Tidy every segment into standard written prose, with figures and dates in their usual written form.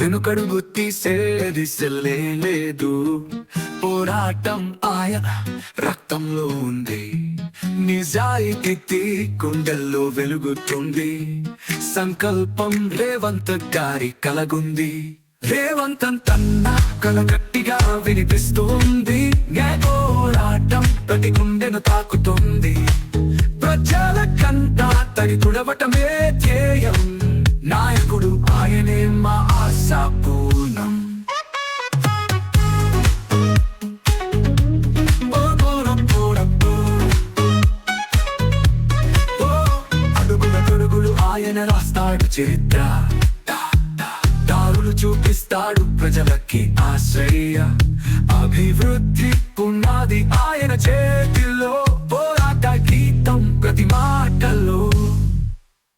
వెనుకడుగు తీసేది లేదు. పోరాటం ఆయన రక్తంలో ఉంది. నిజాయితీ గుండెల్లో వెలుగుతుంది. సంకల్పం రేవంత్ గారి కలగుంది. రేవంత్ తన్న కల గట్టిగా వినిపిస్తుంది. పోరాటం ప్రతి గుండెను తాకుతుంది. ప్రజల కంట తడి తుడవటమే ధ్యేయం. నాయకుడు ఆయనే మా ఆశా పూర్ణం. అడుగులు ఆయన రాస్తాడు చరిత్ర. దారులు చూపిస్తాడు ప్రజలకి ఆశ్రయ. అభివృద్ధి పునాది ఆయన చేతిలో. పోరాట గీతం ప్రతి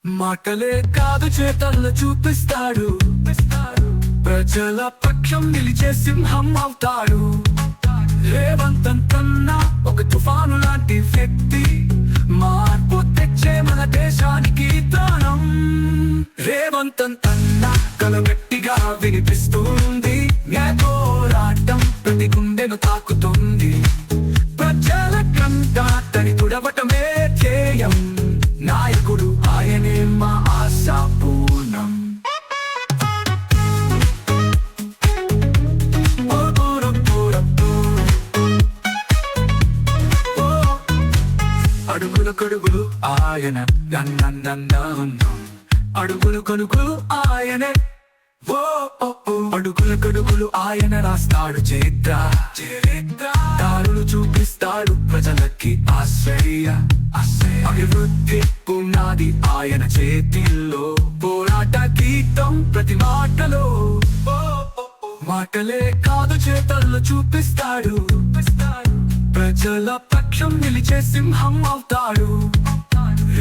మాటలే కాదు చేతల్లో చూపిస్తాడు. ప్రజల పక్షం నిలిచే సింహం అవుతాడు. రేవంత్ కన్నా ఒక తుఫాను లాంటి వ్యక్తి. మార్పు తెచ్చే మన దేశానికి దానం. రేవంత్ కన్నా కల గట్టిగా వినిపిస్తుంది. పోరాటం ప్రతి గుండెను తాకుతుంది. ప్రజల కంట తడి తుడవటమే ధ్యేయం. నాయకుడు ఆయనే మా ఆశా పూర్ణం. అడుగులు ఆయన అడుగులు ఆయనే. అడుగులు ఆయన రాస్తాడు చరిత్ర. దారులు చూపిస్తాడు ప్రజలకి ఆశ్రయ. అభివృద్ధి పునాది ఆయన చేతిలో. పోరాట గీతం ప్రతి మాటలే కాదు చేతల్లో చూపిస్తాడు. ప్రజల పక్షం నిలిచే సింహం అవుతాడు.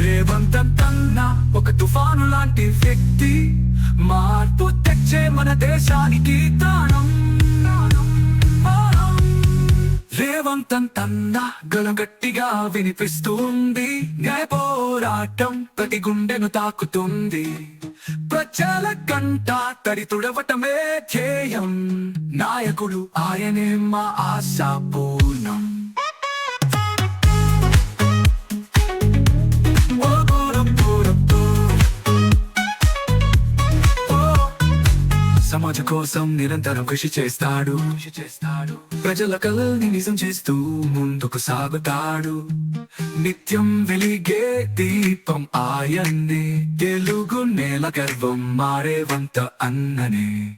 రేవంత్ కన్నా ఒక తుఫాను లాంటి వ్యక్తి. మార్పు తెచ్చే మన దేశానికి దానం. రేవంత్ కన్నా గట్టిగా వినిపిస్తుంది. పోరాటం ప్రతి గుండెను తాకుతుంది. ప్రజల కంట తడి తుడవటమే ధ్యేయం. నాయకుడు ఆయనే మా ఆశా పూర్ణం. సమాజం కోసం నిరంతరం కృషి చేస్తాడు. ప్రజల కలల్ని నిజం చేస్తూ ముందుకు సాగుతాడు. నిత్యం వెలిగే దీపం ఆయన్నే. తెలుగు నేల గర్వం రేవంత్ అన్ననే.